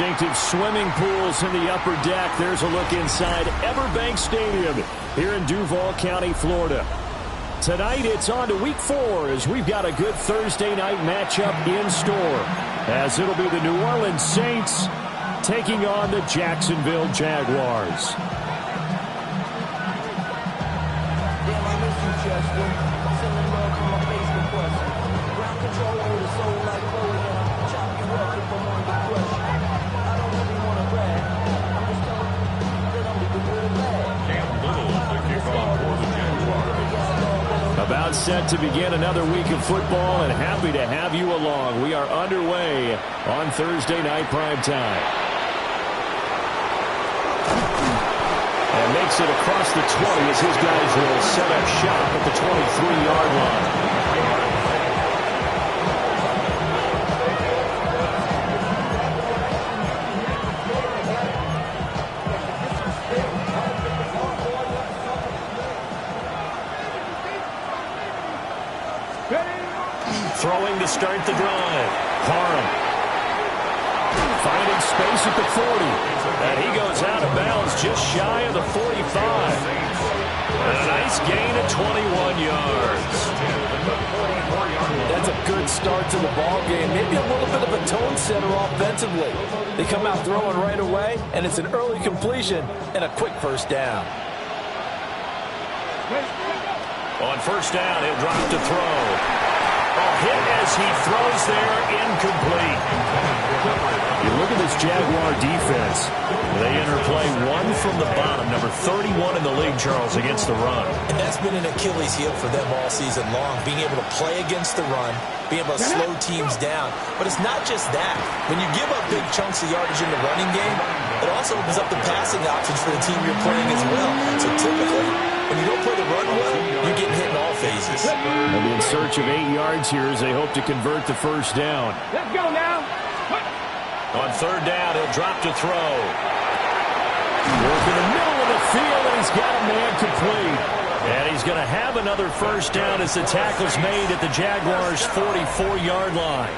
distinctive swimming pools in the upper deck. There's a look inside Everbank Stadium here in Duval County, Florida. Tonight, it's on to Week 4 as we've got a good Thursday night matchup in store, as it'll be the New Orleans Saints taking on the Jacksonville Jaguars. About set to begin another week of football, and happy to have you along. We are underway on Thursday night primetime. And makes it across the 20 as his guys will set up shop at the 23-yard line. Throwing to start the drive. Parham finding space at the 40. And he goes out of bounds just shy of the 45. And a nice gain of 21 yards. That's a good start to the ball game. Maybe a little bit of a tone setter offensively. They come out throwing right away, and it's an early completion and a quick first down. On first down, he'll drop to throw. A hit as he throws there, incomplete. You look at this Jaguar defense. They interplay one from the bottom, number 31 in the league, Charles, against the run. And that's been an Achilles heel for them all season long, being able to play against the run, being able to slow teams down. But it's not just that. When you give up big chunks of yardage in the running game, it also opens up the passing options for the team you're playing as well. So typically, when you don't play the run well, you're getting hit in all phases. They'll be in search of 8 yards here as they hope to convert the first down. Let's go now. On third down, he'll drop to throw. Work in the middle of the field, and he's got a man complete. And he's going to have another first down as the tackle's made at the Jaguars' 44-yard line.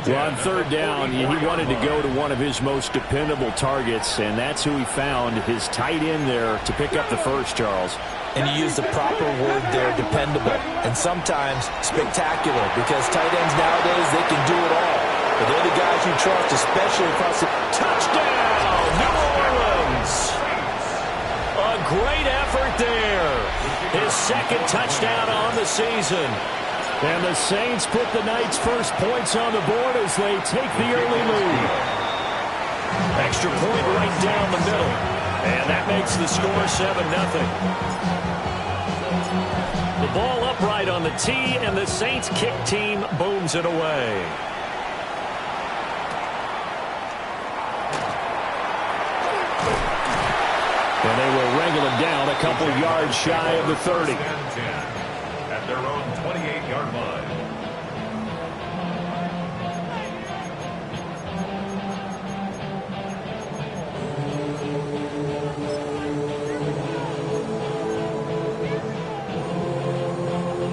Well, on third down, he wanted to go to one of his most dependable targets, and that's who he found, his tight end there, to pick up the first, Charles. And he used the proper word there, dependable, and sometimes spectacular, because tight ends nowadays, they can do it all. But they're the guys you trust, especially across the... Touchdown, New Orleans! A great effort there. His second touchdown on the season. And the Saints put the night's first points on the board as they take the early lead. Extra point right down the middle. And that makes the score 7-0. The ball upright on the tee, and the Saints kick team booms it away. And they will wrangle him down a couple yards shy of the 30. At their own 28-yard line.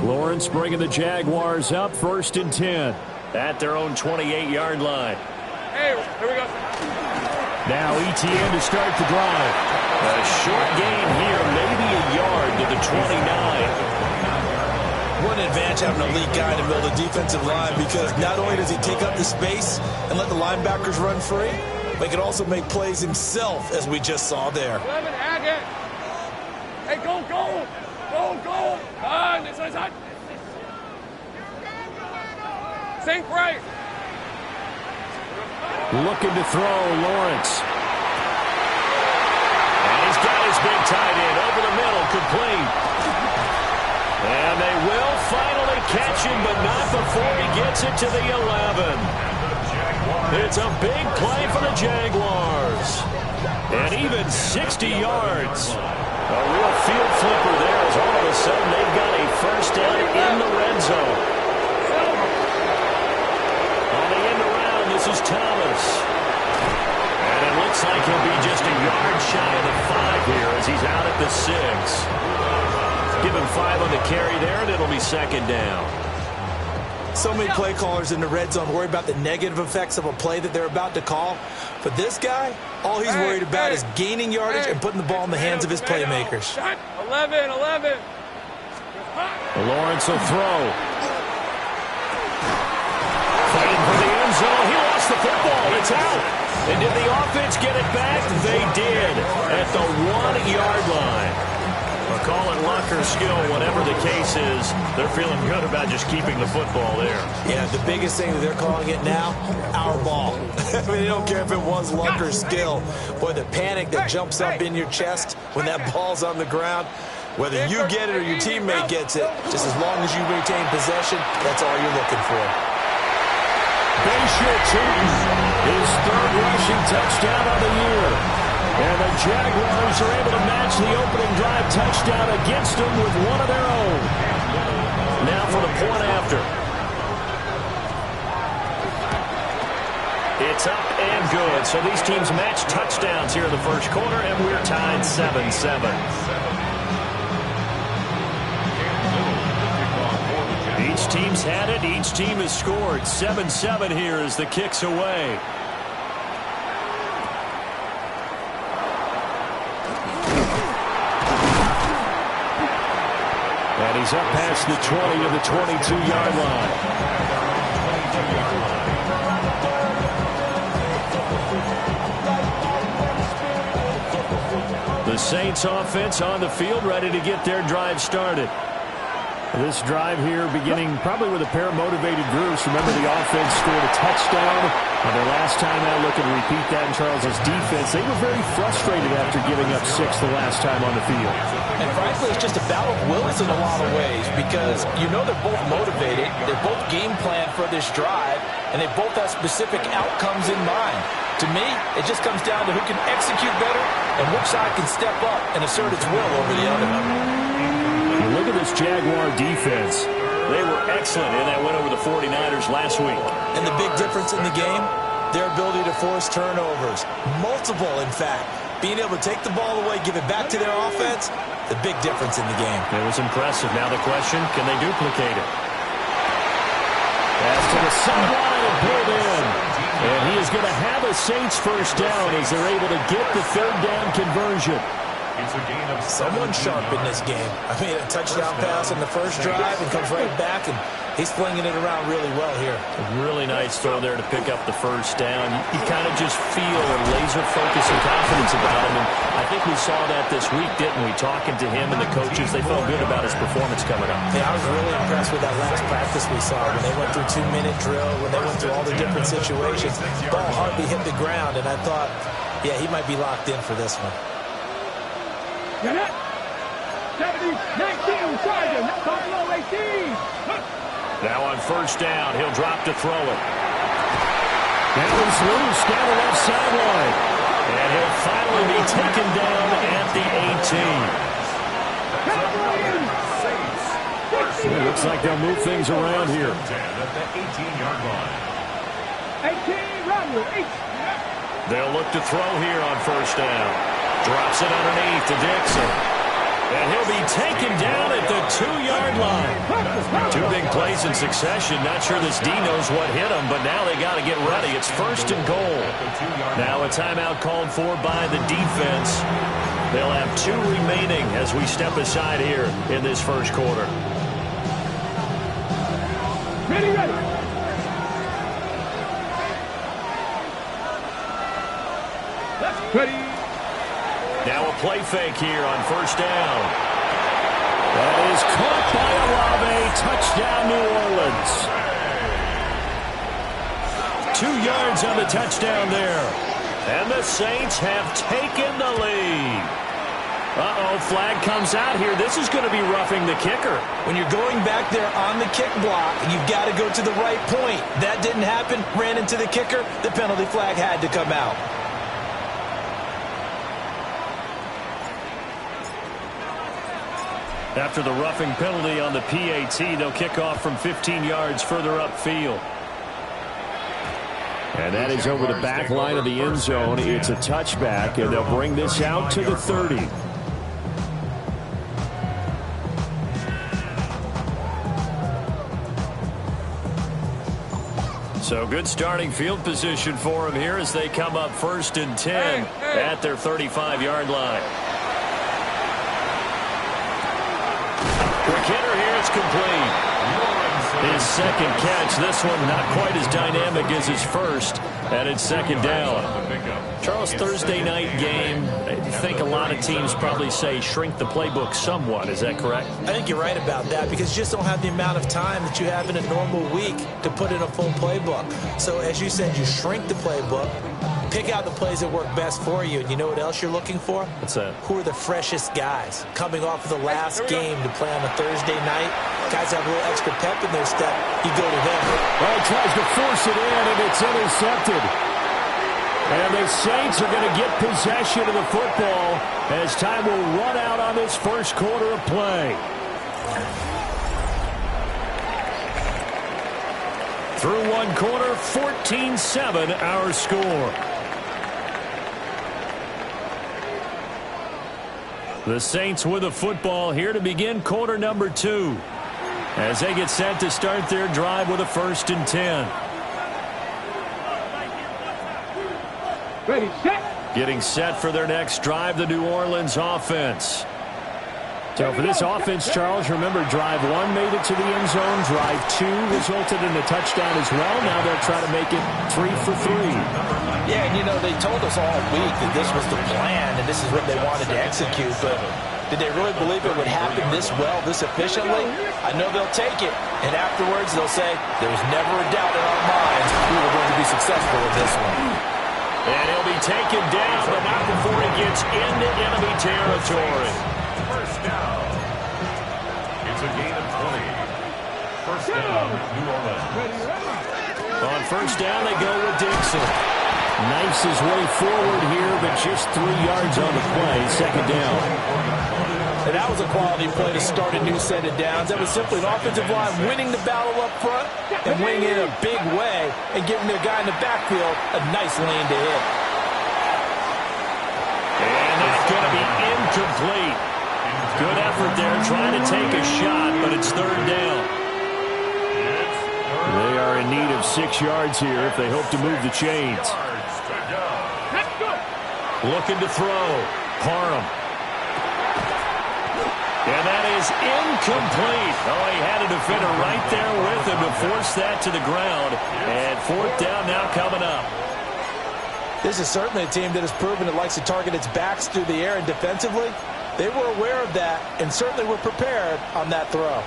Lawrence bringing the Jaguars up, 1st and 10 at their own 28-yard line. Hey, here we go. Now ETN to start the drive. A short gain here, maybe a yard to the 29. What an advantage having an elite guy to build a defensive line, because not only does he take up the space and let the linebackers run free, but he can also make plays himself, as we just saw there. 11, Agate. Hey, go, go. Go, go. This side. Sink right. Looking to throw, Lawrence. And he's got his big tight end over the middle, complete. And they will finally catch him, but not before he gets it to the 11. It's a big play for the Jaguars. And even 60 yards. A real field flipper there, as all of a sudden they've got a first down in the red zone. On the end around, this is Thomas. And it looks like he'll be just a yard shy of the 5 here as he's out at the 6. Give him 5 on the carry there, and it'll be 2nd down. So many play callers in the red zone worry about the negative effects of a play that they're about to call. For this guy, all he's worried about is gaining yardage and putting the ball in the hands of his playmakers. 11. Lawrence will throw. Fighting for the end zone. He lost the football. It's out. And did the offense get it back? They did at the 1-yard line. Or call it luck or skill, whatever the case is. They're feeling good about just keeping the football there. Yeah, the biggest thing that they're calling it now, our ball. I mean, they don't care if it was luck or skill. Boy, the panic that jumps up in your chest when that ball's on the ground, whether you get it or your teammate gets it, just as long as you retain possession, that's all you're looking for. Bayshore 2, his third rushing touchdown of the year. And the Jaguars are able to match the opening drive touchdown against them with one of their own. Now for the point after. It's up and good. So these teams match touchdowns here in the first quarter, and we're tied 7-7. Each team's had it. Each team has scored. 7-7 here as the kick's away. And he's up past the 20 to the 22-yard line. The Saints offense on the field, ready to get their drive started. This drive here beginning probably with a pair of motivated groups. Remember, the offense scored a touchdown on their last time out. Looking to repeat that in Charles's defense. They were very frustrated after giving up 6 the last time on the field. And frankly, it's just a battle of wills in a lot of ways because you know they're both motivated. They're both game planned for this drive, and they both have specific outcomes in mind. To me, it just comes down to who can execute better and which side can step up and assert its will over the other. Look at this Jaguar defense. They were excellent in that win over the 49ers last week. And the big difference in the game, their ability to force turnovers. Multiple, in fact. Being able to take the ball away, give it back to their offense, the big difference in the game. It was impressive. Now the question, can they duplicate it? Pass to the sideline and pulled in. And he is going to have a Saints first down as they're able to get the third down conversion. Someone sharp in this game. I mean, a touchdown pass in the first drive and comes right back, and he's flinging it around really well here. A really nice throw there to pick up the first down. You kind of just feel a laser focus and confidence about him, and I think we saw that this week, didn't we? Talking to him and the coaches, they felt good about his performance coming up. Yeah, I was really impressed with that last practice we saw when they went through 2-minute drill, when they went through all the different situations. Ball hardly hit the ground, and I thought, yeah, he might be locked in for this one. 70, 19, Sergeant, Buffalo 18. Now on first down, he'll drop to throw it. That was loose down the left sideline. And he'll finally be taken down at the 18. It looks like they'll move things around here. At the 18-yard line. 18, run, 8. They'll look to throw here on first down. Drops it underneath to Dixon. And he'll be taken down at the 2-yard line. 2 big plays in succession. Not sure this D knows what hit him, but now they got to get ready. It's first and goal. Now a timeout called for by the defense. They'll have 2 remaining as we step aside here in this first quarter. Ready. Ready. Now a play fake here on first down. That is caught by Olave. Touchdown, New Orleans. 2 yards on the touchdown there. And the Saints have taken the lead. Uh-oh, flag comes out here. This is going to be roughing the kicker. When you're going back there on the kick block, you've got to go to the right point. That didn't happen. Ran into the kicker. The penalty flag had to come out. After the roughing penalty on the PAT, they'll kick off from 15 yards further upfield. And that is over the back line of the end zone. It's a touchback, and they'll bring this out to the 30. So good starting field position for them here as they come up 1st and 10 at their 35-yard line. Quick hitter here, it's complete. His second catch, this one not quite as dynamic as his first, and it's 2nd down. Charles, Thursday night game, I think a lot of teams probably say shrink the playbook somewhat. Is that correct? I think you're right about that because you just don't have the amount of time that you have in a normal week to put in a full playbook. So as you said, you shrink the playbook, pick out the plays that work best for you, and you know what else you're looking for? What's that? Who are the freshest guys coming off of the last game to play on a Thursday night? Guys have a little extra pep in their step. You go to them. Well, he tries to force it in, and it's intercepted. And the Saints are going to get possession of the football as time will run out on this first quarter of play. Through one quarter, 14-7 our score. The Saints with the football here to begin quarter number 2 as they get set to start their drive with a 1st and 10. Ready, set. Getting set for their next drive, the New Orleans offense. So for this offense, Charles, remember drive 1 made it to the end zone. Drive 2 resulted in a touchdown as well. Now they'll try to make it 3 for 3. Yeah, and you know, they told us all week that this was the plan and this is what they wanted to execute, but did they really believe it would happen this well, this efficiently? I know they'll take it, and afterwards they'll say, there was never a doubt in our minds we were going to be successful with this one. And he'll be taken down, but not before he gets into enemy territory. First down. It's a gain of 20. First down, New Orleans. On first down, they go with Dixon. Knifes his way forward here, but just 3 yards on the play. 2nd down. And that was a quality play to start a new set of downs. That was simply an offensive line winning the battle up front and winning it in a big way and giving their guy in the backfield a nice lane to hit. And that's going to be incomplete. Good effort there trying to take a shot, but it's 3rd down. They are in need of 6 yards here if they hope to move the chains. Looking to throw. Parham. And that is incomplete. Oh, he had a defender right there with him to force that to the ground. And 4th down now coming up. This is certainly a team that has proven it likes to target its backs through the air and defensively. They were aware of that and certainly were prepared on that throw.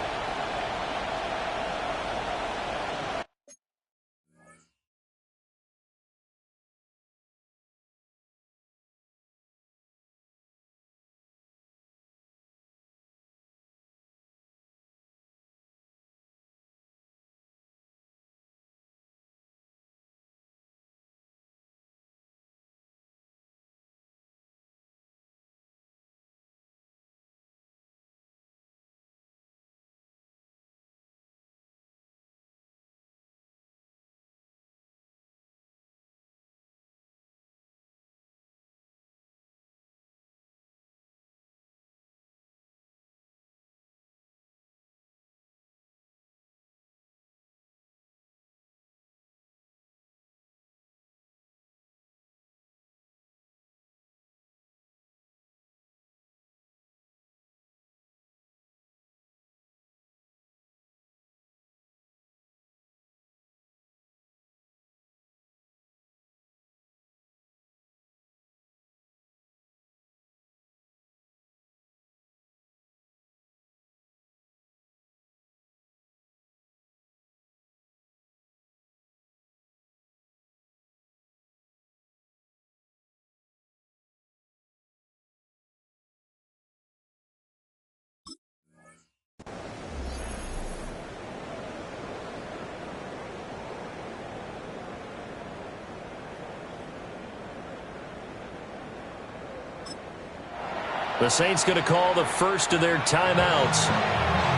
The Saints going to call the first of their timeouts.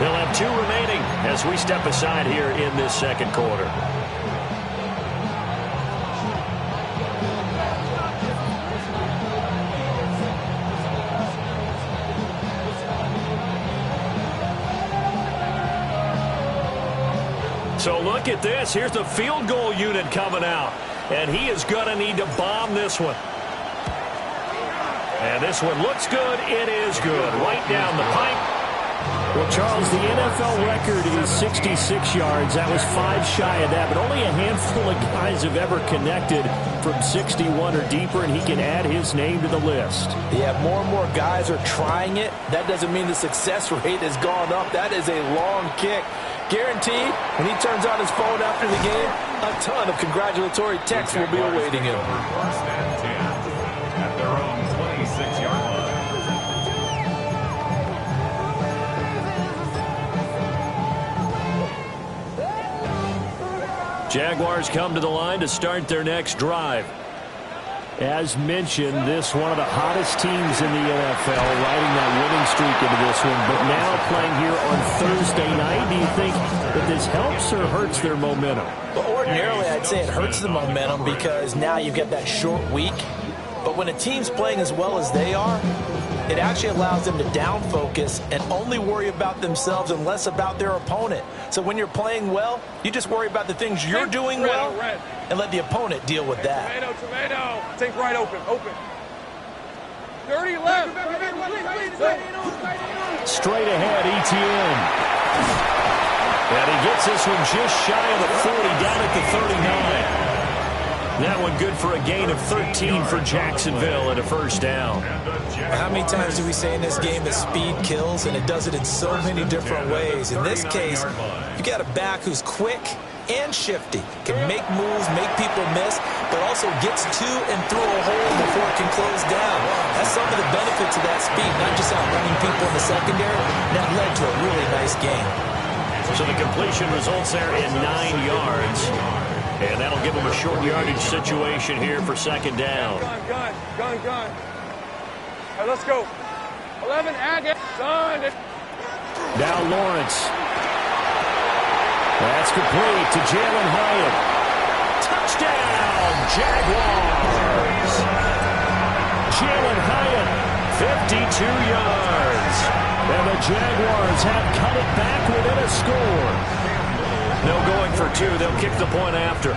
They'll have 2 remaining as we step aside here in this 2nd quarter. So look at this. Here's the field goal unit coming out. And he is going to need to bomb this one. And this one looks good. It is good. Right down the pipe. Well, Charles, the NFL record is 66 yards. That was 5 shy of that, but only a handful of guys have ever connected from 61 or deeper, and he can add his name to the list. Yeah, more and more guys are trying it. That doesn't mean the success rate has gone up. That is a long kick. Guaranteed, when he turns on his phone after the game, a ton of congratulatory texts will be awaiting him. First and 10 at their own 26-yard line. Jaguars come to the line to start their next drive. As mentioned, this one of the hottest teams in the NFL, riding that winning streak into this one, but now playing here on Thursday night. Do you think that this helps or hurts their momentum? Well, ordinarily, I'd say it hurts the momentum because now you've got that short week. But when a team's playing as well as they are, it actually allows them to down focus and only worry about themselves and less about their opponent. So when you're playing well, you just worry about the things you're doing well and let the opponent deal with that. Tomato. Take right open. Dirty left. Straight ahead, ETN. And he gets this one just shy of the 40, down at the 39. That one good for a gain of 13 for Jacksonville and a first down. How many times do we say in this game that speed kills, and it does it in so many different ways? In this case, you got a back who's quick and shifty, can make moves, make people miss, but also gets to and through a hole before it can close down. That's some of the benefits of that speed, not just outrunning people in the secondary. That led to a really nice game. So the completion results there in 9 yards. And that'll give them a short yardage situation here for second down. Gun. All right, let's go. 11, Agate. Done. Now Lawrence. That's complete to Jalen Hyatt. Touchdown, Jaguars. Jalen Hyatt, 52 yards. And the Jaguars have cut it back within a score. No going for 2. They'll kick the point after.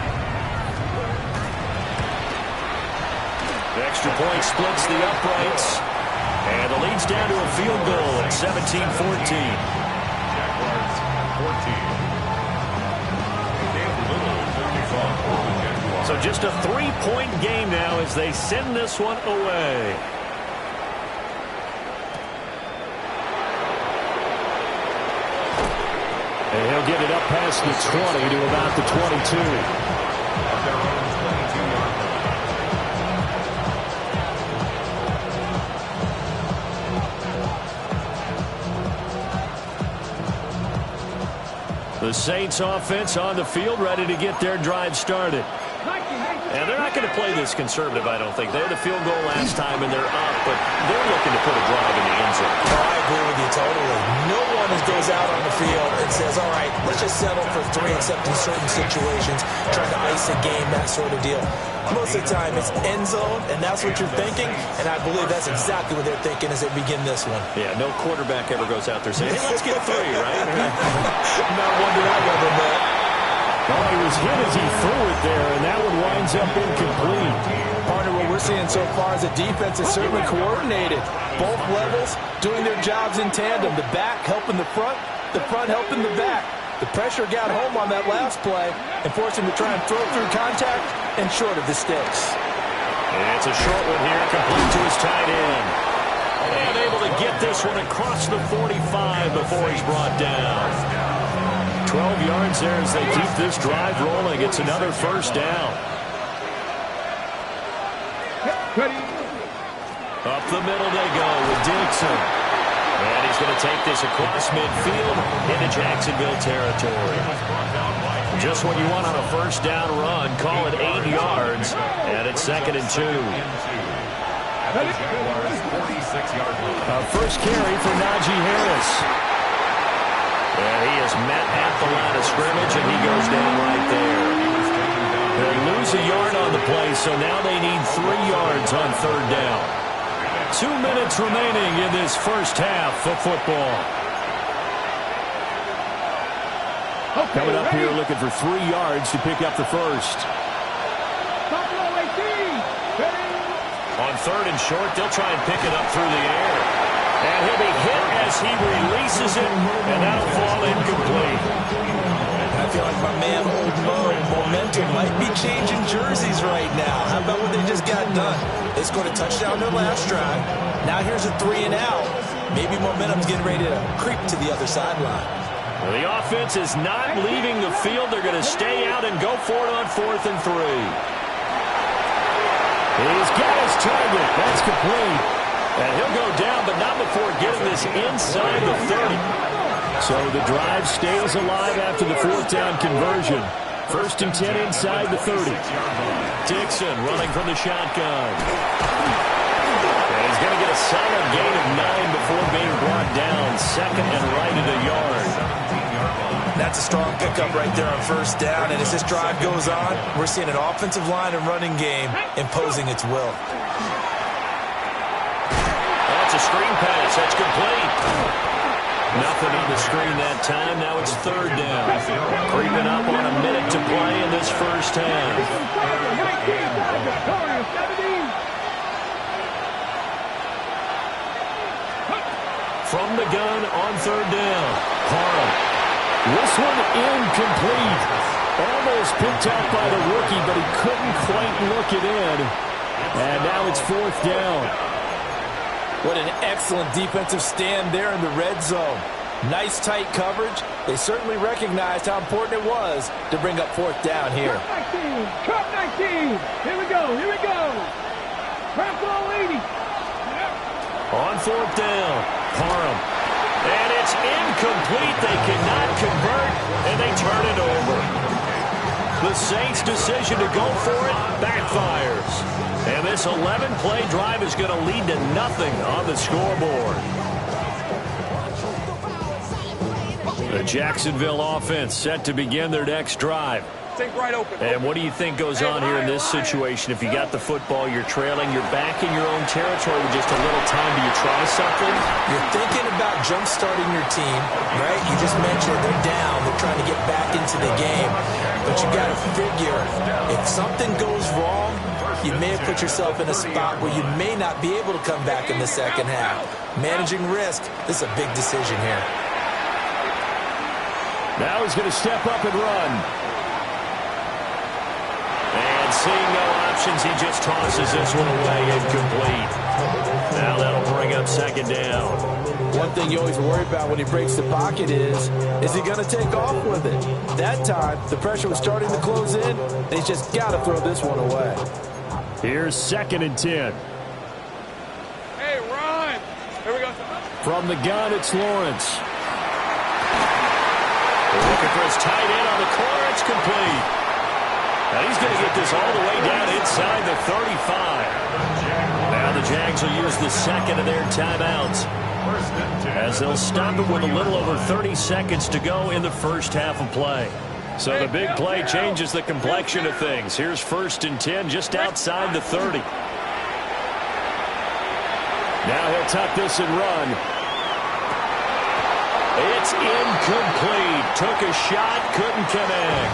The extra point splits the uprights. And the lead's down to a field goal at 17-14. So just a 3-point game now as they send this one away. And he'll get it up past the 20 to about the 22. The Saints offense on the field, ready to get their drive started. And they're not going to play this conservative, I don't think. They had a field goal last time, and they're up, but they're looking to put a drive in the end zone. I agree with you totally. No one goes out on the field and says, all right, let's just settle for 3 except in certain situations, trying to ice a game, that sort of deal. Most of the time, it's end zone, and that's what you're thinking, and I believe that's exactly what they're thinking as they begin this one. Yeah, no quarterback ever goes out there saying, hey, let's get 3, right? Not one that I've ever met. Oh, he was hit as he threw it there, and that one winds up incomplete. Partner, what we're seeing so far is the defense is certainly coordinated. Both levels doing their jobs in tandem. The back helping the front helping the back. The pressure got home on that last play and forced him to try and throw through contact and short of the sticks. And it's a short one here, complete to his tight end. And able to get this one across the 45 before he's brought down. 12 yards there as they keep this drive rolling. It's another first down. Up the middle they go with Dixon. And he's going to take this across midfield into Jacksonville territory. Just what you want on a first down run. Call it 8 yards. And it's 2nd and 2. First carry for Najee Harris. And he is met at the line of scrimmage, and he goes down right there. They lose a yard on the play, so now they need 3 yards on 3rd down. 2 minutes remaining in this first half of football. Coming up here looking for 3 yards to pick up the first. On 3rd and short, they'll try and pick it up through the air. And he'll be hit as he releases it, and that'll fall incomplete. I feel like my man, Old Mo, momentum might be changing jerseys right now. How about what they just got done? They scored a touchdown their last drive. Now here's a 3 and out. Maybe momentum's getting ready to creep to the other sideline. Well, the offense is not leaving the field. They're going to stay out and go for it on 4th and 3. He's got his target. That's complete. And he'll go down, but not before getting this inside the 30. So the drive stays alive after the 4th down conversion. 1st and 10 inside the 30. Dixon running from the shotgun. And he's going to get a solid gain of 9 before being brought down. 2nd and right at a yard. That's a strong pickup right there on 1st down. And as this drive goes on, we're seeing an offensive line and running game imposing its will. That's a screen pass. That's complete. Nothing on the screen that time. Now it's 3rd down. Creeping up on a minute to play in this first half. From the gun on 3rd down. Parham. This one incomplete. Almost picked up by the rookie, but he couldn't quite look it in. And now it's 4th down. What an excellent defensive stand there in the red zone. Nice tight coverage. They certainly recognized how important it was to bring up 4th down here. Trap 19. Here we go. Here we go. Trap ball 80. On 4th down. Parham. And it's incomplete. They cannot convert, and they turn it over. The Saints' decision to go for it backfires. And this 11-play drive is going to lead to nothing on the scoreboard. The Jacksonville offense set to begin their next drive. Think right open. And what do you think goes on here in this situation? If you got the football, you're trailing, you're back in your own territory with just a little time. Do you try something? You're thinking about jump-starting your team, right? You just mentioned they're down. They're trying to get back into the game. But you got to figure, if something goes wrong, you may have put yourself in a spot where you may not be able to come back in the second half. Managing risk, this is a big decision here. Now he's going to step up and run. And seeing no options, he just tosses this one away, incomplete. Now that'll bring up 2nd down. One thing you always worry about when he breaks the pocket is he going to take off with it? That time, the pressure was starting to close in, and he's just got to throw this one away. Here's 2nd and 10. Hey, run. Here we go. From the gun, it's Lawrence. They're looking for his tight end on the corner. It's complete. Now he's going to get this all the way down inside the 35. Now the Jags will use the 2nd of their timeouts, as they'll stop it with a little over 30 seconds to go in the first half of play. So the big play changes the complexion of things. Here's 1st and 10 just outside the 30. Now he'll tuck this and run. It's incomplete. Took a shot, couldn't connect.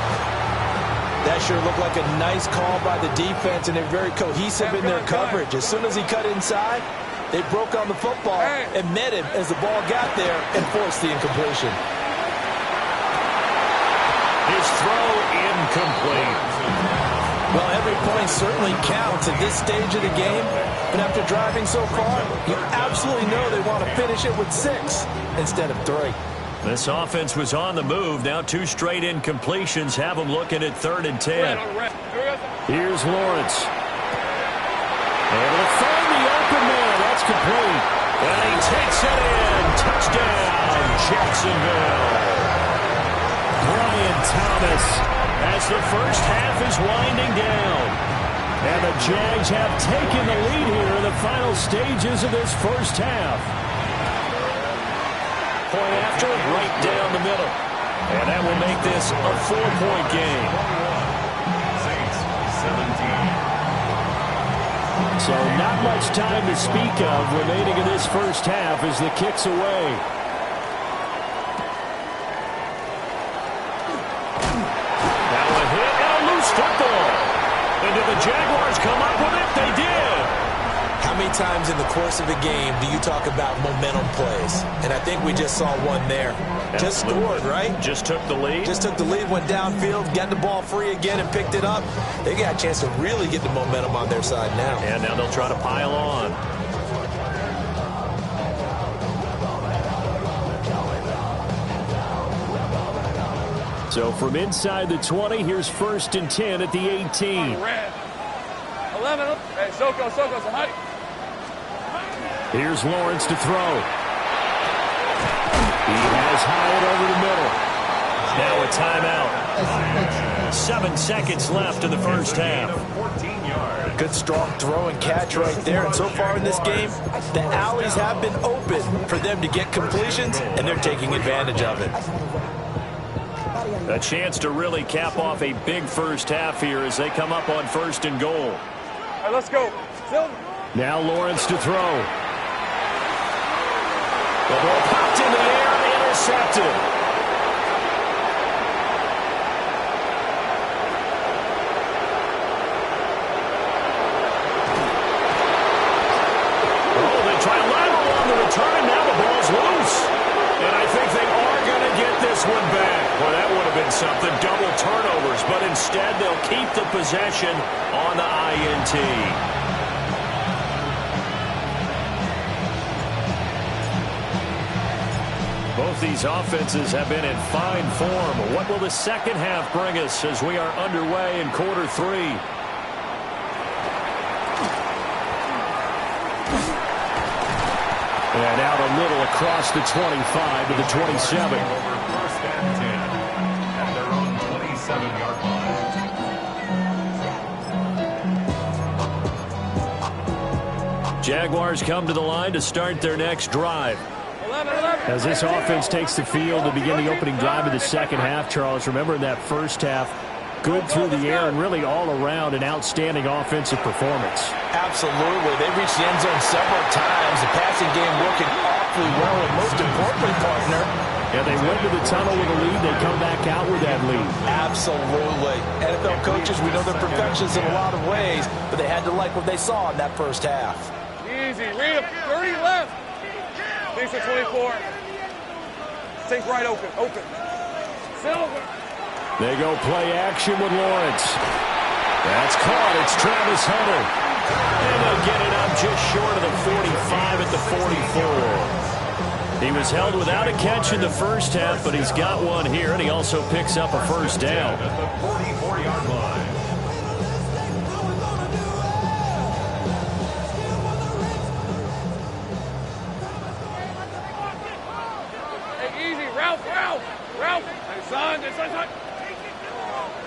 That sure looked like a nice call by the defense, and they're very cohesive in their coverage. As soon as he cut inside, they broke on the football and met him as the ball got there and forced the incompletion. His throw incomplete. Well, every point certainly counts at this stage of the game, but after driving so far, you absolutely know they want to finish it with 6 instead of 3. This offense was on the move. Now 2 straight incompletions have them looking at 3rd and 10. Here's Lawrence. Able to find the open man. That's complete. And he takes it in. Touchdown, Jacksonville. Brian Thomas, as the first half is winding down. And the Jags have taken the lead here in the final stages of this first half. Point after, right down the middle. And that will make this a 4-point game. Saints 17. So not much time to speak of remaining in this first half as the kick's away. many times in the course of a game do you talk about momentum plays? And I think we just saw one there. Just scored, right? Just took the lead. Just took the lead, went downfield, got the ball free again and picked it up. They got a chance to really get the momentum on their side now. And now they'll try to pile on. So from inside the 20, here's 1st and 10 at the 18. 11. Hey, Soko, somebody. Here's Lawrence to throw. He has Hyatt over the middle. Now a timeout. 7 seconds left in the first half. 14 yards. Good, strong throw and catch right there. And so far in this game, the alleys have been open for them to get completions, and they're taking advantage of it. A chance to really cap off a big first half here as they come up on 1st and goal. All right, let's go. Now Lawrence to throw. The ball popped in the air, intercepted. Oh, they try a lateral on the return, and now the ball's loose. And I think they are going to get this one back. Well, that would have been something, double turnovers, but instead they'll keep the possession on the INT. Both these offenses have been in fine form. What will the second half bring us as we are underway in quarter 3? And out a little across the 25 to the 27. Over 1st and 10 at their own 27-yard line. Jaguars come to the line to start their next drive. As this offense takes the field to begin the opening drive of the second half, Charles, remember in that first half, good through the air and really all around an outstanding offensive performance. Absolutely. They reached the end zone several times. The passing game working awfully well, and most importantly, partner, And they went to the tunnel with a lead. They come back out with that lead. absolutely. NFL coaches, we know they're perfectionists in a lot of ways, but they had to like what they saw in that first half. Easy. Read him. 30 left. Lisa 24. Sink right open. Silver. They go play action with Lawrence. That's caught. It's Travis Hunter. And they'll get it up just short of the 45 at the 44. He was held without a catch in the first half, but he's got one here, and he also picks up a first down. At the 44-yard line. Hey, easy. Ralph. Hey, son.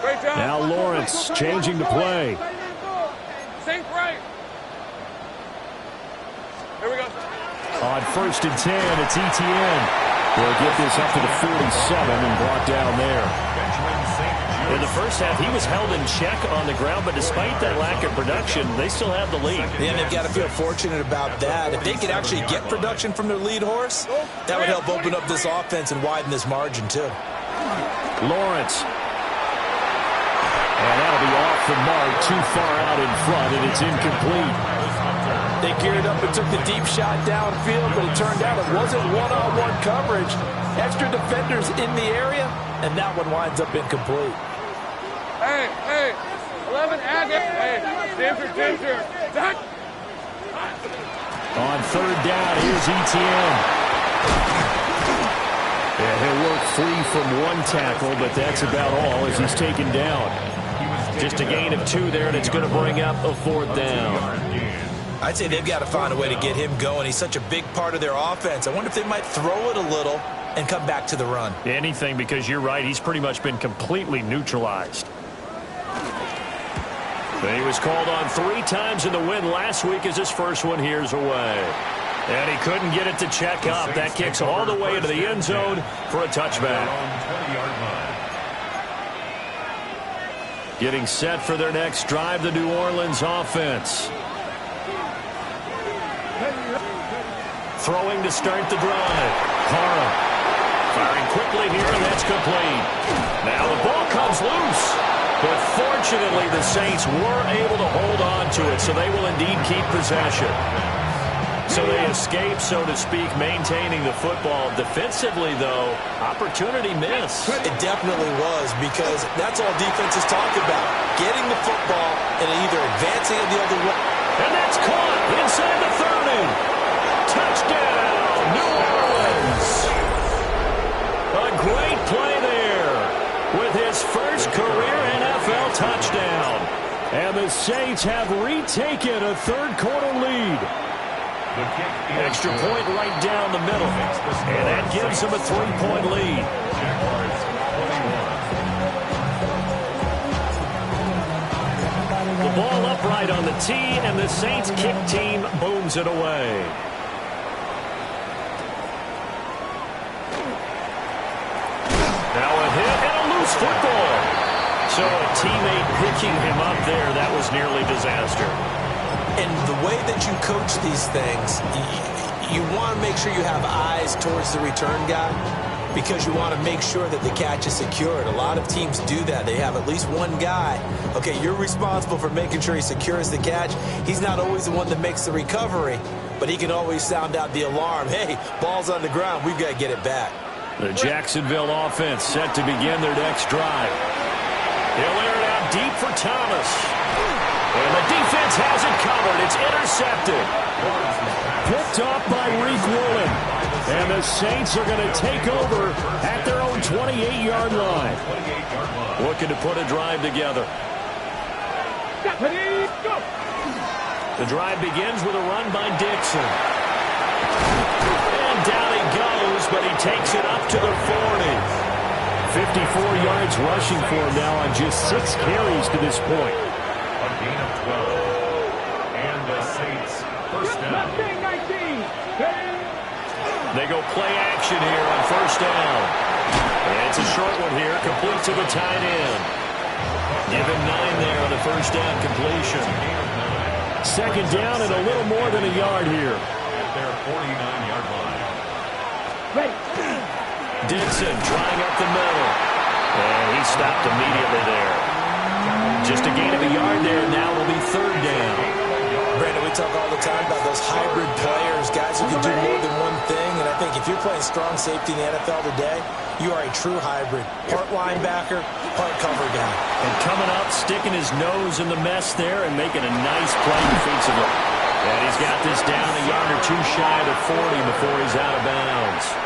Great job. Now Lawrence changing the play. Sink right. Here we go. On 1st and 10, it's Etienne. They'll get this up to the 47 and brought down there. In the first half, he was held in check on the ground, but despite that lack of production, they still have the lead. Yeah, they've got to feel fortunate about that. If they could actually get production from their lead horse, that would help open up this offense and widen this margin, too. Lawrence. And that'll be off the mark, too far out in front, and it's incomplete. They geared up and took the deep shot downfield, but it turned out it wasn't one-on-one coverage. Extra defenders in the area, and that one winds up incomplete. Hey. 11, add it. Hey, Ginger. Zach. On 3rd down, here's Etienne. Yeah, he'll work free from one tackle, but that's about all as he's taken down. Just a gain of 2 there, and it's going to bring up a 4th down. I'd say they've got to find a way to get him going. He's such a big part of their offense. I wonder if they might throw it a little and come back to the run. Anything, because you're right, he's pretty much been completely neutralized. He was called on 3 times in the win last week as his first one here's away. And he couldn't get it to check up. That kicks all the way into the end zone for a touchback. Getting set for their next drive, the New Orleans offense. Throwing to start the drive. Parham firing quickly here, and that's complete. Now the ball comes loose. But fortunately, the Saints were able to hold on to it, so they will indeed keep possession. So they escape, so to speak, maintaining the football. Defensively, though, opportunity miss. It definitely was, because that's all defenses talk about. Getting the football and either advancing it the other way. And that's caught inside the 30. Touchdown, New Orleans. A great play there with his first career NFL touchdown. And the Saints have retaken a third-quarter lead. Extra point right down the middle. And that gives them a 3-point lead. The ball upright on the tee, and the Saints kick team booms it away. Now a hit and a loose football. So a teammate picking him up there, that was nearly disaster. And the way that you coach these things, you want to make sure you have eyes towards the return guy, because you want to make sure that the catch is secured. A lot of teams do that. They have at least one guy. Okay, you're responsible for making sure he secures the catch. He's not always the one that makes the recovery, but he can always sound out the alarm. Hey, ball's on the ground. We've got to get it back. The Jacksonville offense set to begin their next drive. He'll air it out deep for Thomas. And the defense has it covered. It's intercepted. Picked off by Reek Woolen. And the Saints are going to take over at their own 28-yard line. Looking to put a drive together. The drive begins with a run by Dixon. And down he goes, but he takes it up to the 40. 54 yards rushing for him now on just 6 carries to this point. A gain of 12. And the Saints first down. They go play action here on first down. And it's a short one here, complete to the tight end. Give him 9 there on the first down completion. Second down and a little more than a yard here. At their 49-yard line. Dixon trying up the middle. And he stopped immediately there. Just a gain of a yard there. Now will be third down. Brandon, we talk all the time about those hybrid players, guys who can do more than one thing. And I think if you're playing strong safety in the NFL today, you are a true hybrid. Part linebacker, part cover guy. And coming up, sticking his nose in the mess there and making a nice play defensively. And he's got this down a yard or two shy of 40 before he's out of bounds.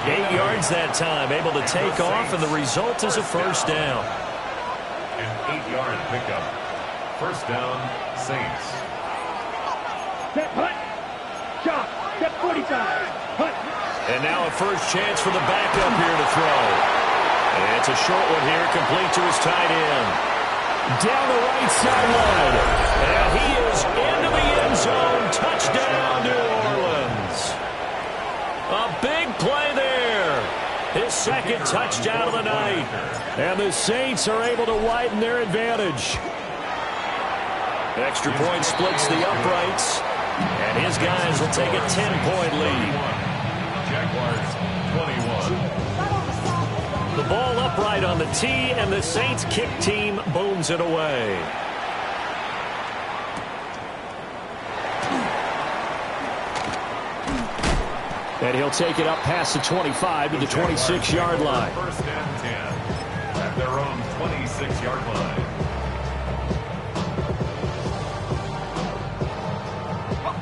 8 yards that time, able to take off, and the result is a first down. An 8-yard pickup. First down, Saints. Set, punt. Shot. Set 45. Punt. And now a first chance for the backup here to throw. And it's a short one here, complete to his tight end. Down the right sideline. And he is into the end zone. Touchdown, New Orleans. A big play there. His second touchdown of the night. And the Saints are able to widen their advantage. Extra point splits the uprights. And his guys will take a 10-point lead. Jaguars 21. The ball upright on the tee, and the Saints kick team booms it away. And he'll take it up past the 25 to the 26-yard line. First and 10 at their own 26-yard line.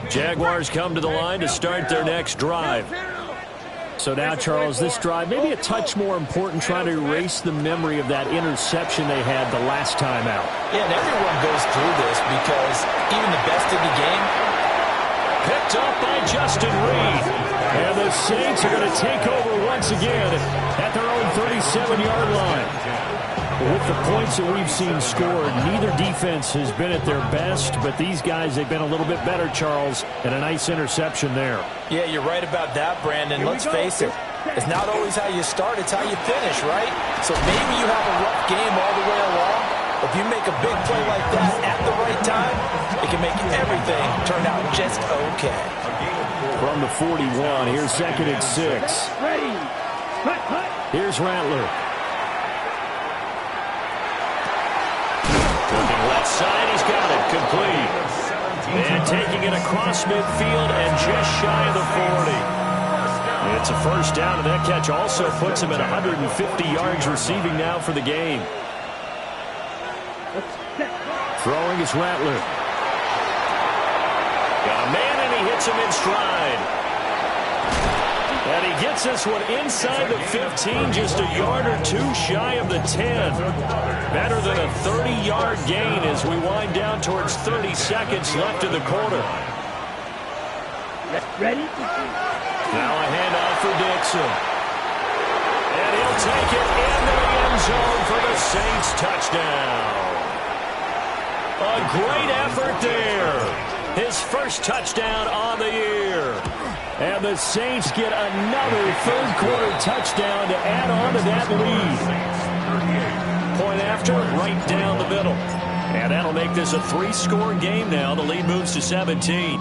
Jaguars come to the line to start their next drive. So now, Charles, this drive maybe a touch more important, trying to erase the memory of that interception they had the last time out. Yeah, and everyone goes through this, because even the best in the game. Picked up by Justin Reed. And the Saints are going to take over once again at their own 37-yard line. With the points that we've seen scored, neither defense has been at their best, but these guys, they've been a little bit better, Charles, and a nice interception there. Yeah, you're right about that, Brandon. Let's face it, it's not always how you start, it's how you finish, right? So maybe you have a rough game all the way along, but if you make a big play like that at the right time, it can make everything turn out just okay. From the 41, here's second and 6. Here's Rattler. complete. And taking it across midfield and just shy of the 40. It's a first down, and that catch also puts him at 150 yards receiving now for the game. Throwing is Rattler. Got a man, and he hits him in stride. And he gets this one inside the 15, just a yard or two shy of the 10. Better than a 30-yard gain as we wind down towards 30 seconds left in the quarter. Ready? Now a handoff for Dixon. And he'll take it into the end zone for the Saints touchdown. A great effort there. His first touchdown on the year. And the Saints get another third-quarter touchdown to add on to that lead. Point after, right down the middle. And that'll make this a 3-score game now. The lead moves to 17.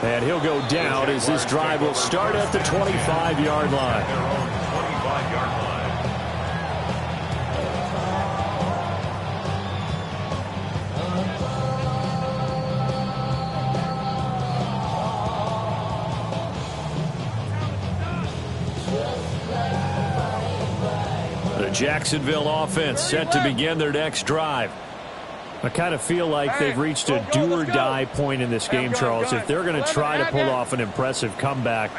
And he'll go down as this drive will start at the 25-yard line. The Jacksonville offense set to begin their next drive. I kind of feel like they've reached a do-or-die point in this game, Charles. If they're going to try to pull off an impressive comeback,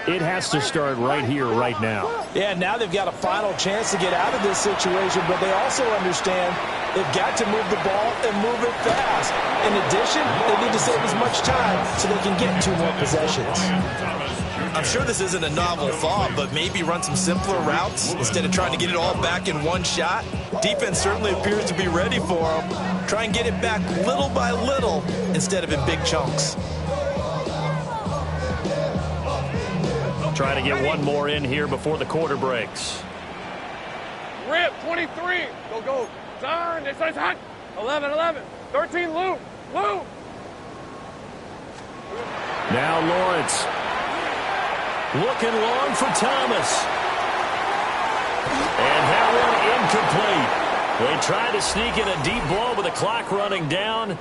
it has to start right here, right now. Yeah, now they've got a final chance to get out of this situation, but they also understand they've got to move the ball and move it fast. In addition, they need to save as much time so they can get 2 more possessions. I'm sure this isn't a novel thought, but maybe run some simpler routes instead of trying to get it all back in one shot. Defense certainly appears to be ready for them. Try and get it back little by little instead of in big chunks. Try to get one more in here before the quarter breaks. Rip, 23. Go. Turn. This is hot. 11. 13, Lou. Now Lawrence. Looking long for Thomas. And that one incomplete. They tried to sneak in a deep ball with the clock running down,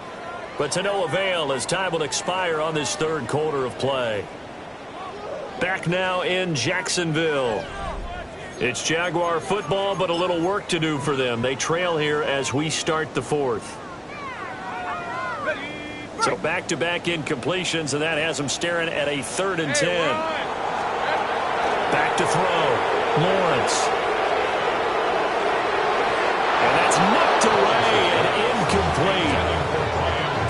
but to no avail as time will expire on this third quarter of play. Back now in Jacksonville. It's Jaguar football, but a little work to do for them. They trail here as we start the fourth. So back-to-back incompletions, and that has them staring at a 3rd and 10. Back to throw. Lawrence. And that's knocked away and incomplete.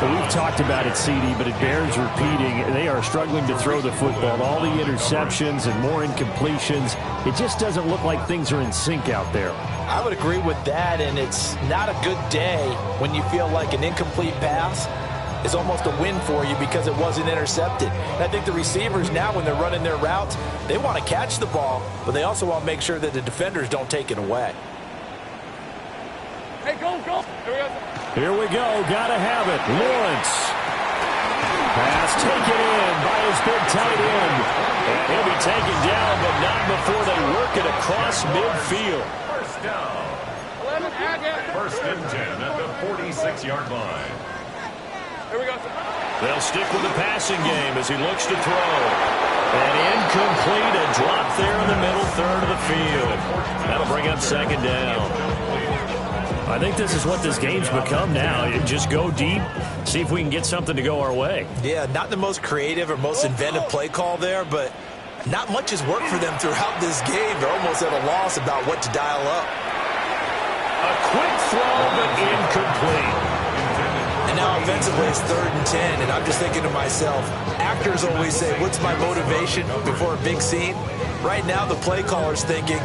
So we've talked about it, CD, but it bears repeating. They are struggling to throw the football. All the interceptions and more incompletions. It just doesn't look like things are in sync out there. I would agree with that, and it's not a good day when you feel like an incomplete pass is almost a win for you because it wasn't intercepted. And I think the receivers now, when they're running their routes, they want to catch the ball, but they also want to make sure that the defenders don't take it away. Hey, go. Here we go. Got to have it. Lawrence. Pass taken in by his big tight end. And he'll be taken down, but not before they work it across midfield. First down. 11, First and 10 at the 46-yard line. Here we go. They'll stick with the passing game as he looks to throw. And incomplete, a drop there in the middle third of the field. That'll bring up 2nd down. I think this is what this game's become now. You just go deep, see if we can get something to go our way. Yeah, not the most creative or most inventive play call there, but not much has worked for them throughout this game. They're almost at a loss about what to dial up. A quick throw, but incomplete. And now offensively it's 3rd and 10, and I'm just thinking to myself, actors always say, what's my motivation before a big scene? Right now the play caller's thinking,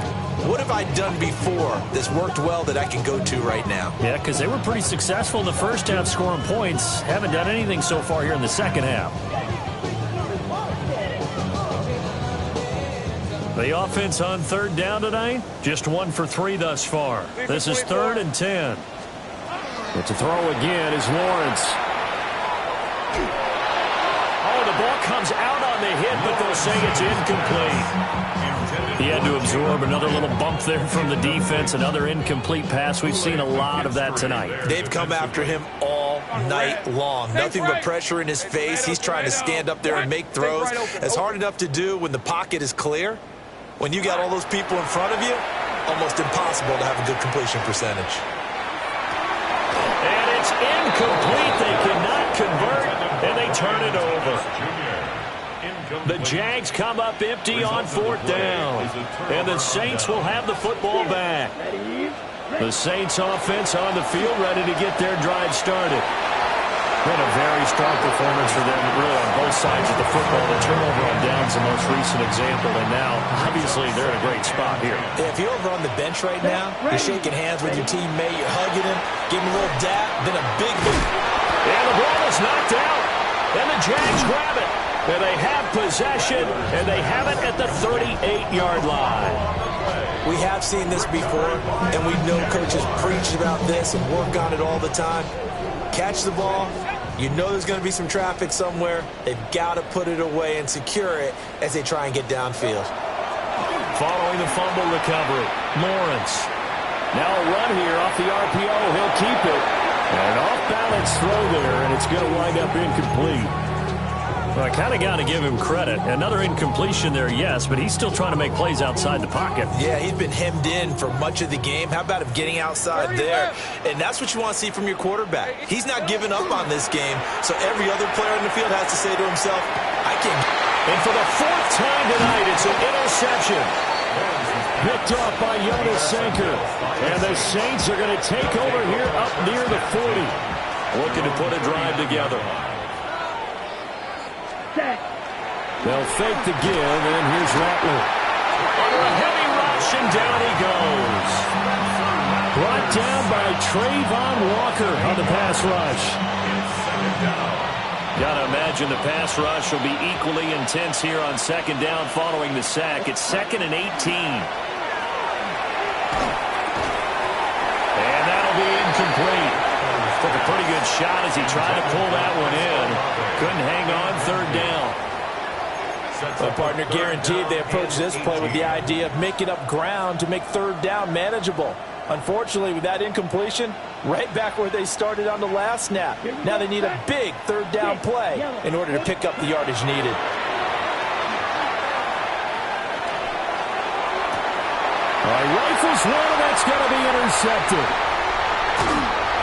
what have I done before that's worked well that I can go to right now? Yeah, because they were pretty successful in the first half scoring points. Haven't done anything so far here in the second half. The offense on 3rd down tonight, just 1 for 3 thus far. This is 3rd and 10. But to throw again is Lawrence. Oh, the ball comes out on the hit, but they'll say it's incomplete. He had to absorb another little bump there from the defense, another incomplete pass. We've seen a lot of that tonight. They've come after him all night long. Nothing but pressure in his face. He's trying to stand up there and make throws. It's hard enough to do when the pocket is clear. When you got all those people in front of you, almost impossible to have a good completion percentage. And it's incomplete. They cannot convert, and they turn it over. The Jags come up empty on 4th down, and the Saints will have the football back. The Saints offense on the field, ready to get their drive started. Been a very strong performance for them, really, on both sides of the football. The turnover on downs the most recent example, and now, obviously, they're in a great spot here. Yeah, if you're over on the bench right now, you're shaking hands with your teammate, you're hugging him, giving him a little dap, then a big hit. And the ball is knocked out, and the Jags grab it. And they have possession, and they have it at the 38-yard line. We have seen this before, and we know coaches preach about this and work on it all the time. Catch the ball. You know there's going to be some traffic somewhere. They've got to put it away and secure it as they try and get downfield. Following the fumble recovery, Lawrence. Now a run here off the RPO. He'll keep it. And an off-balance throw there, and it's going to wind up incomplete. Well, I kind of got to give him credit. Another incompletion there, yes, but he's still trying to make plays outside the pocket. Yeah, he's been hemmed in for much of the game. How about him getting outside there? And that's what you want to see from your quarterback. He's not giving up on this game, so every other player in the field has to say to himself, I can. And for the 4th time tonight, it's an interception. Picked off by Jonas Sanker. And the Saints are going to take over here up near the 40. Looking to put a drive together. They'll fake the give, and here's Rattler. Under a heavy rush, and down he goes. Brought down by Trayvon Walker on the pass rush. Got to imagine the pass rush will be equally intense here on 2nd down following the sack. It's 2nd and 18. And that'll be incomplete. Took a pretty good shot as he tried to pull that one in. Couldn't hang on 3rd down. Well, partner, guaranteed they approach this play with the idea of making up ground to make 3rd down manageable. Unfortunately, with that incompletion, right back where they started on the last snap. Now they need a big 3rd down play in order to pick up the yardage needed. All right, rifles one, and that's going to be intercepted.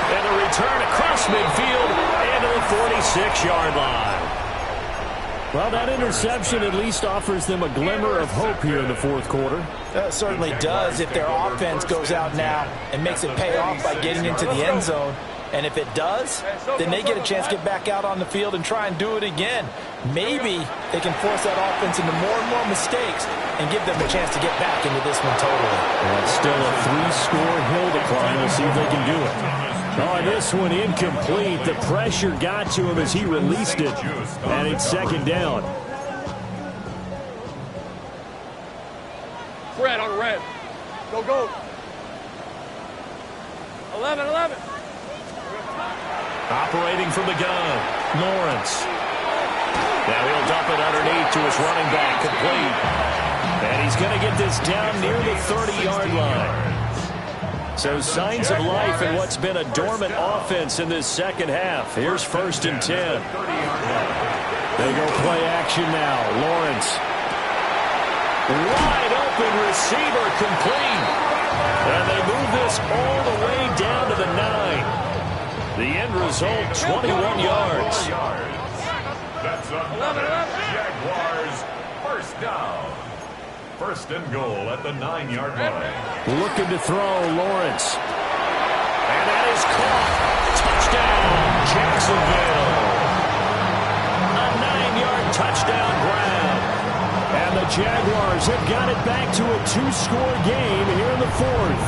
And a return across midfield and to the 46-yard line. Well, that interception at least offers them a glimmer of hope here in the 4th quarter. That certainly does if their offense goes out now and makes it pay off by getting into the end zone. And if it does, then they get a chance to get back out on the field and try and do it again. Maybe they can force that offense into more and more mistakes and give them a chance to get back into this one totally. Well, it's still a 3-score hill to climb. We'll see if they can do it. Oh, this one incomplete. The pressure got to him as he released it. And it's 2nd down. Red on red. Go, go. 11. Operating from the gun, Lawrence. Now he'll dump it underneath to his running back, complete. And he's going to get this down near the 30-yard line. So signs of life in what's been a dormant offense in this 2nd half. Here's 1st and 10. They go play action now. Lawrence. Wide open receiver, complete. And they move this all the way down to the 9. The end result, 21 yards. That's a Jaguars 1st down. 1st and goal at the 9-yard line. Looking to throw, Lawrence. And that is caught. Touchdown, Jacksonville. A 9-yard touchdown grab. And the Jaguars have got it back to a 2-score game here in the 4th.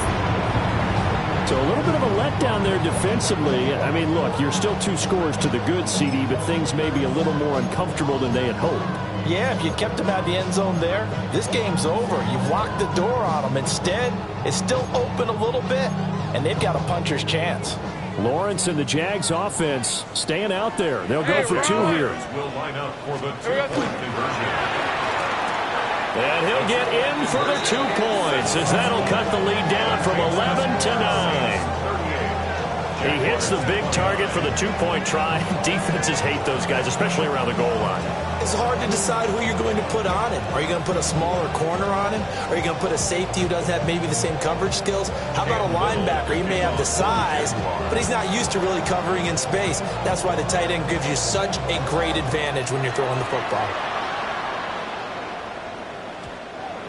So a little bit of a letdown there defensively. I mean, look, you're still 2 scores to the good, CD, but things may be a little more uncomfortable than they had hoped. Yeah, if you kept them out of the end zone there, this game's over. You've locked the door on them. Instead, it's still open a little bit, and they've got a puncher's chance. Lawrence and the Jags offense staying out there. They'll go for 2 here. Will line up for the 2-point conversion. And he'll get in for the 2 points, as that'll cut the lead down from 11 to 9. He hits the big target for the 2-point try. Defenses hate those guys, especially around the goal line. It's hard to decide who you're going to put on him. Are you going to put a smaller corner on him? Are you going to put a safety who doesn't have maybe the same coverage skills? How about a linebacker? He may have the size, but he's not used to really covering in space. That's why the tight end gives you such a great advantage when you're throwing the football.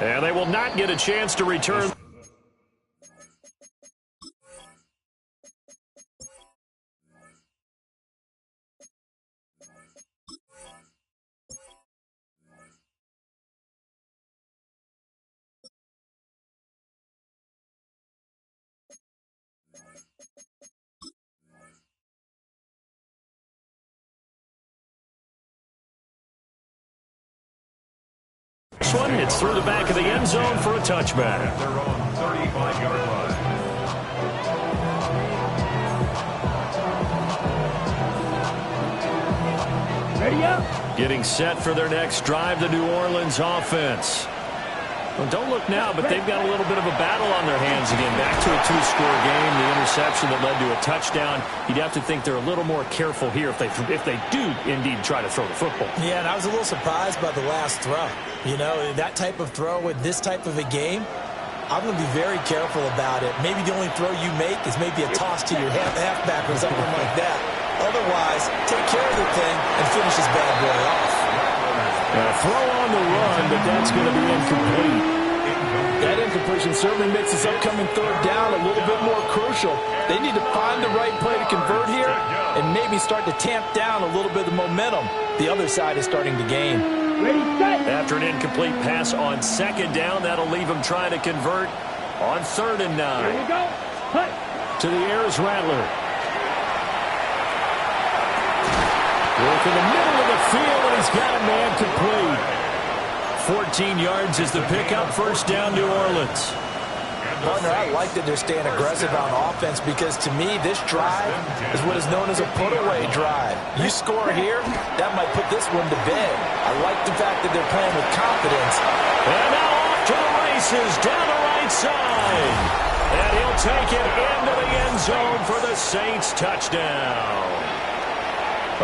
And they will not get a chance to return. This one, it's through the back of the end zone for a touchback. At their own 35-yard line. Ready up. Getting set for their next drive, the New Orleans offense. Well, don't look now, but they've got a little bit of a battle on their hands again. Back to a 2-score game, the interception that led to a touchdown. You'd have to think they're a little more careful here if they do indeed try to throw the football. Yeah, and I was a little surprised by the last throw. You know, that type of throw with this type of a game, I'm going to be very careful about it. Maybe the only throw you make is maybe a toss to your halfback or something like that. Otherwise, take care of the thing and finish this bad boy off. Throw on the run, but that's going to be incomplete. That incompletion certainly makes this upcoming third down a little bit more crucial. They need to find the right play to convert here and maybe start to tamp down a little bit of momentum the other side is starting to gain. Ready, set. After an incomplete pass on second down, that'll leave them trying to convert on 3rd and 9. Here we go. Cut. To the air is Rattler. Work in the middle of the field, and he's got a man complete. 14 yards is the pickup. First down, New Orleans. Partner, I like that they're staying aggressive on offense because, to me, this drive is what is known as a put-away drive. You score here, that might put this one to bed. I like the fact that they're playing with confidence. And now off to the races, down the right side. And he'll take it into the end zone for the Saints touchdown.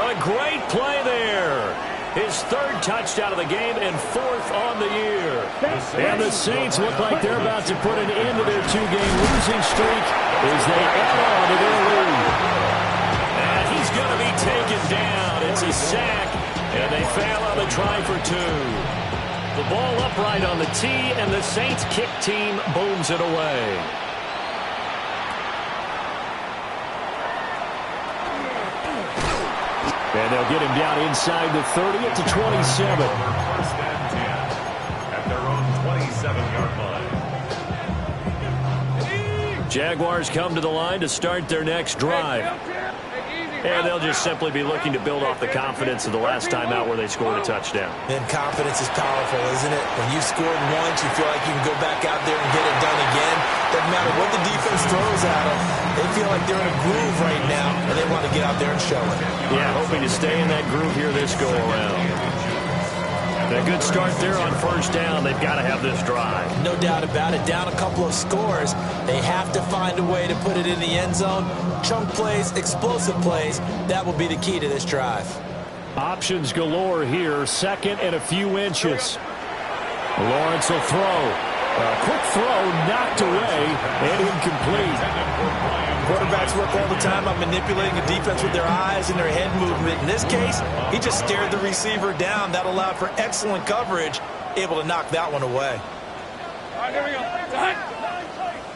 A great play there. His 3rd touchdown of the game and 4th on the year. And the Saints look like they're about to put an end to their 2-game losing streak as they add on to their lead. And he's going to be taken down. It's a sack, and they fail on the try for 2. The ball upright on the tee, and the Saints kick team booms it away. And they'll get him down inside the 30 at the 27. First and 10 at their own 27-yard line. Jaguars come to the line to start their next drive. And they'll just simply be looking to build off the confidence of the last time out where they scored a touchdown. And confidence is powerful, isn't it? When you scored once, you feel like you can go back out there and get it done again. Doesn't matter what the defense throws at them. They feel like they're in a groove right now, and they want to get out there and show it. Yeah, hoping to stay in that groove here this go-around. A good start there on first down. They've got to have this drive. No doubt about it. Down a couple of scores. They have to find a way to put it in the end zone. Chunk plays, explosive plays. That will be the key to this drive. Options galore here. 2nd and a few inches. Lawrence will throw. A quick throw knocked away and incomplete. Quarterbacks work all the time on manipulating the defense with their eyes and their head movement. In this case, he just stared the receiver down. That allowed for excellent coverage, able to knock that one away. All right, here we go.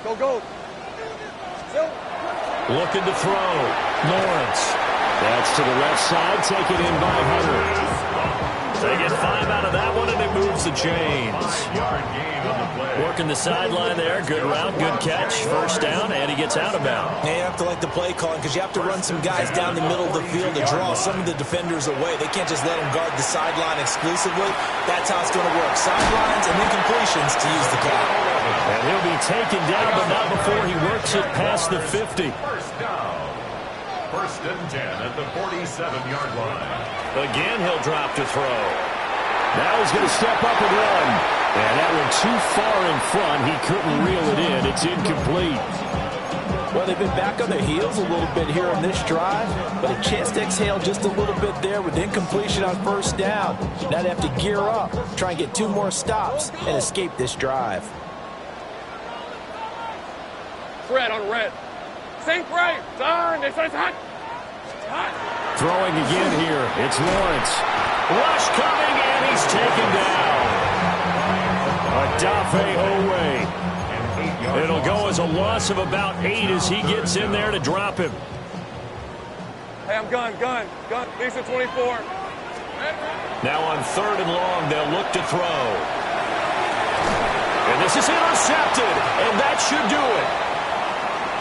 Go, go. Looking to throw. Lawrence. That's to the left side. Taken in by Hunter. They get 5 out of that one, and it moves the chains. Working the sideline there. Good route, good catch. First down, and he gets out of bounds. Yeah, you have to like the play calling because you have to run some guys down the middle of the field to draw some of the defenders away. They can't just let them guard the sideline exclusively. That's how it's going to work. Sidelines and incompletions to use the clock. And he'll be taken down, but not before he works it past the 50. First down. 1st and 10 at the 47-yard line. Again, he'll drop to throw. Now he's going to step up and run. And that one too far in front. He couldn't reel it in. It's incomplete. Well, they've been back on their heels a little bit here on this drive, but a chance to exhale just a little bit there with incompletion on first down. Now they have to gear up, try and get 2 more stops, and escape this drive. Red on red. Sink right. Turn. It's hot. Hot. Throwing again here. It's Lawrence. Rush coming, and he's taken down. Adafe Owe. It'll go as a loss of about 8 as he gets in there to drop him. Hey, I'm gun. Lisa 24. Now on 3rd and long, they'll look to throw. And this is intercepted, and that should do it.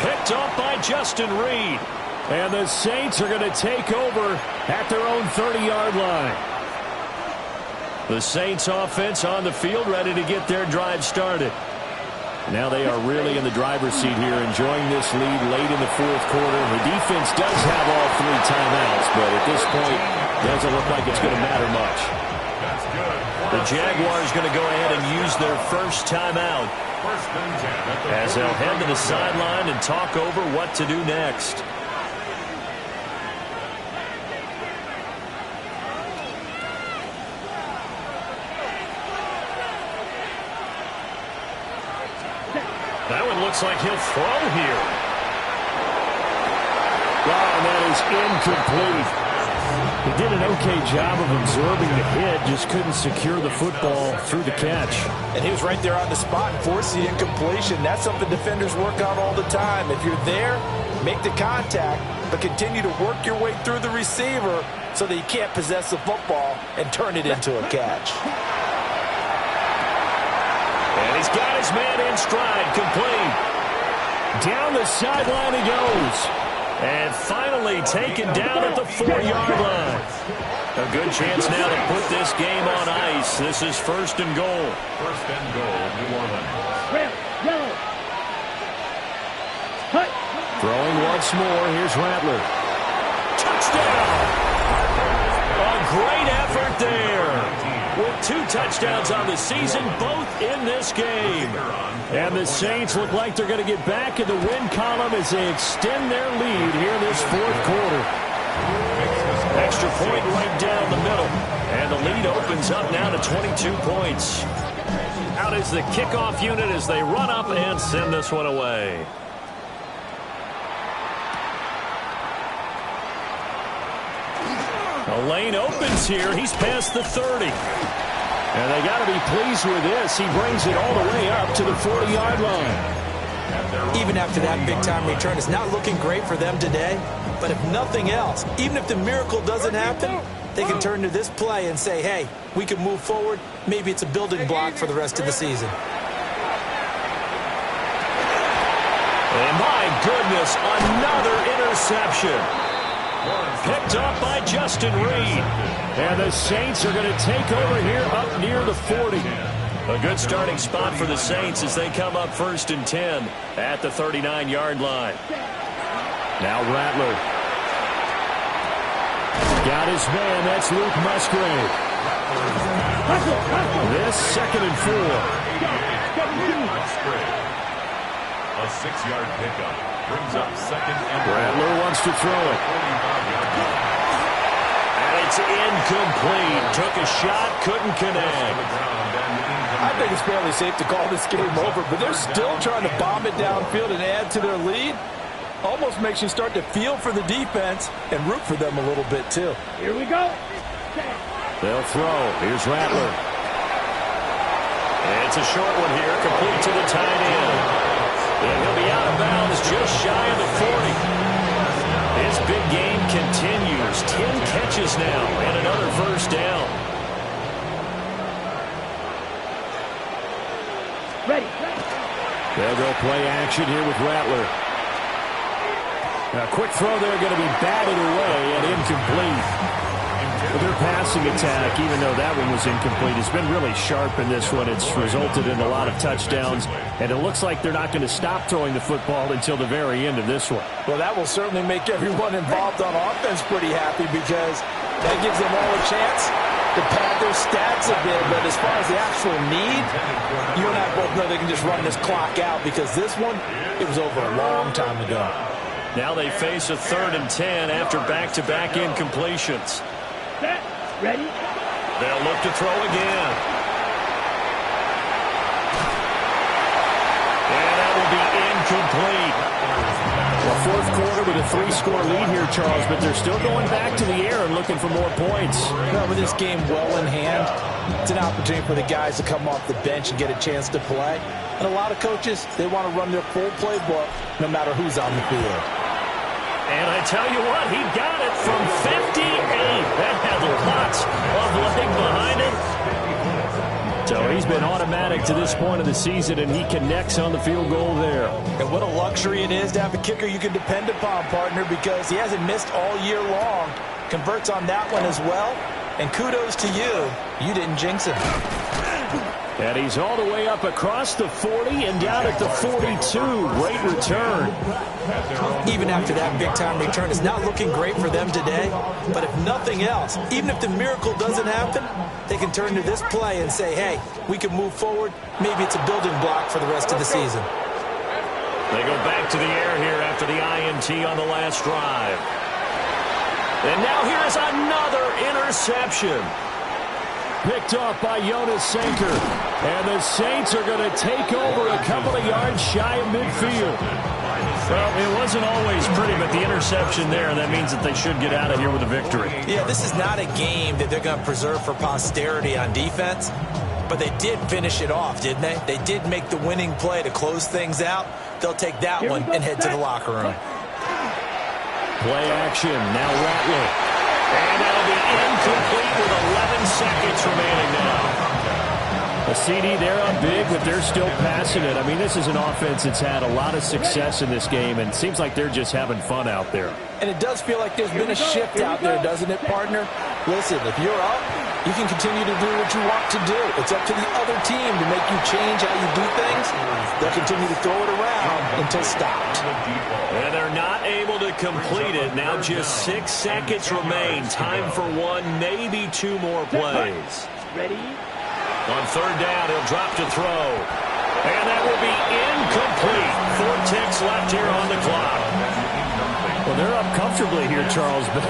Picked up by Justin Reed. And the Saints are going to take over at their own 30-yard line. The Saints offense on the field, ready to get their drive started. Now they are really in the driver's seat here, enjoying this lead late in the 4th quarter. The defense does have all 3 timeouts, but at this point, doesn't look like it's going to matter much. The Jaguars going to go ahead and use their first timeout as they'll head to the sideline and talk over what to do next. That one looks like he'll throw here. Wow, and that is incomplete. He did an okay job of absorbing the hit, just couldn't secure the football through the catch. And he was right there on the spot, forced the incompletion. That's something defenders work on all the time. If you're there, make the contact, but continue to work your way through the receiver so that you can't possess the football and turn it into a catch. And he's got his man in stride, complete. Down the sideline he goes. And finally taken down at the 4-yard line. A good chance now to put this game on ice. This is 1st and goal. 1st and goal, New Orleans. Throwing once more. Here's Rattler. Touchdown! A great effort there. With 2 touchdowns on the season, both in this game. And the Saints look like they're going to get back in the win column as they extend their lead here in this 4th quarter. Extra point right down the middle. And the lead opens up now to 22 points. Out is the kickoff unit as they run up and send this one away. The lane opens here. He's past the 30. And they got to be pleased with this. He brings it all the way up to the 40-yard line. Even after that big-time return, it's not looking great for them today. But if nothing else, even if the miracle doesn't happen, they can turn to this play and say, hey, we can move forward. Maybe it's a building block for the rest of the season. And my goodness, another interception. Picked up by Justin Reed. And the Saints are going to take over here up near the 40. A good starting spot for the Saints as they come up 1st and 10 at the 39-yard line. Now Rattler. Got his man. That's Luke Musgrave. This 2nd and 4. A 6-yard pickup. Brings up 2nd and 4. Rattler wants to throw it. And it's incomplete. Took a shot, couldn't connect. I think it's fairly safe to call this game over, but they're still trying to bomb it downfield and add to their lead. Almost makes you start to feel for the defense and root for them a little bit, too. Here we go. They'll throw. Here's Rattler. It's a short one here, complete to the tight end. And he'll be out of bounds just shy of the 40. His big game continues. 10 catches now and another 1st down. Ready. They'll go play action here with Rattler. A quick throw there going to be batted away and incomplete. But their passing attack, even though that one was incomplete, has been really sharp in this one. It's resulted in a lot of touchdowns, and it looks like they're not going to stop throwing the football until the very end of this one. Well, that will certainly make everyone involved on offense pretty happy because that gives them all a chance to pad their stats a bit, but as far as the actual need, you and I both know they can just run this clock out because this one, it was over a long time ago. Now they face a 3rd and 10 after back-to-back incompletions. Set, ready. They'll look to throw again. And that will be incomplete. Well, 4th quarter with a 3-score lead here, Charles, but they're still going back to the air and looking for more points. No, with this game well in hand, it's an opportunity for the guys to come off the bench and get a chance to play. And a lot of coaches, they want to run their full playbook no matter who's on the field. And I tell you what, he got it from 58. That had lots of leg behind it. So he's been automatic to this point of the season, and he connects on the field goal there. And what a luxury it is to have a kicker you can depend upon, partner, because he hasn't missed all year long. Converts on that one as well. And kudos to you. You didn't jinx him. And he's all the way up across the 40 and down at the 42. Great return. Even after that big-time return, it's not looking great for them today. But if nothing else, even if the miracle doesn't happen, they can turn to this play and say, hey, we can move forward. Maybe it's a building block for the rest of the season. They go back to the air here after the INT on the last drive. And now here is another interception. Picked off by Jonas Sanker. And the Saints are going to take over a couple of yards shy of midfield. Well, it wasn't always pretty, but the interception there, that means that they should get out of here with a victory. Yeah, this is not a game that they're going to preserve for posterity on defense, but they did finish it off, didn't they? They did make the winning play to close things out. They'll take that one and head to the locker room. Play action. Now Rattler. And that'll be incomplete with 11 seconds remaining now. A CD, they're up big, but they're still passing it. I mean, this is an offense that's had a lot of success in this game, and it seems like they're just having fun out there. And it does feel like there's been a shift out there, doesn't it, partner? Listen, if you're up, you can continue to do what you want to do. It's up to the other team to make you change how you do things. They'll continue to throw it around until stopped. And they're not able to complete it. Now just 6 seconds remain. Time for one, maybe two more plays. Ready? On 3rd down, he'll drop to throw. And that will be incomplete. 4 ticks left here on the clock. Well, they're up comfortably here, Charles, but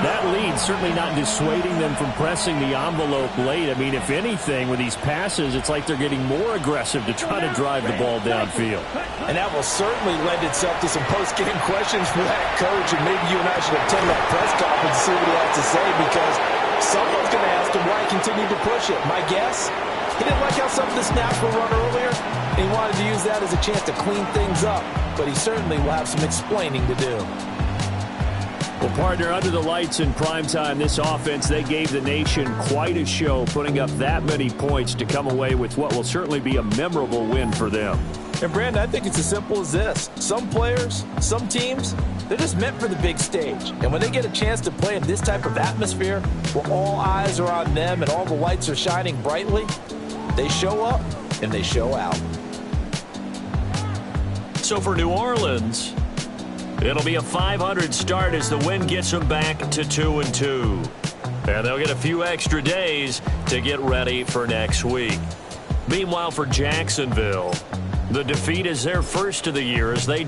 that lead certainly not dissuading them from pressing the envelope late. I mean, if anything, with these passes, it's like they're getting more aggressive to try to drive the ball downfield. And that will certainly lend itself to some post-game questions for that coach, and maybe you and I should attend that press conference and see what he has to say, because someone's going to ask him why he continued to push it. My guess, he didn't like how some of the snaps were run earlier, and he wanted to use that as a chance to clean things up, but he certainly will have some explaining to do. Well, partner, under the lights in primetime, this offense, they gave the nation quite a show, putting up that many points to come away with what will certainly be a memorable win for them. And, Brandon, I think it's as simple as this. Some players, some teams, they're just meant for the big stage. And when they get a chance to play in this type of atmosphere, where all eyes are on them and all the lights are shining brightly, they show up and they show out. So for New Orleans, it'll be a 500 start as the win gets them back to 2-2. And they'll get a few extra days to get ready for next week. Meanwhile, for Jacksonville, the defeat is their first of the year as they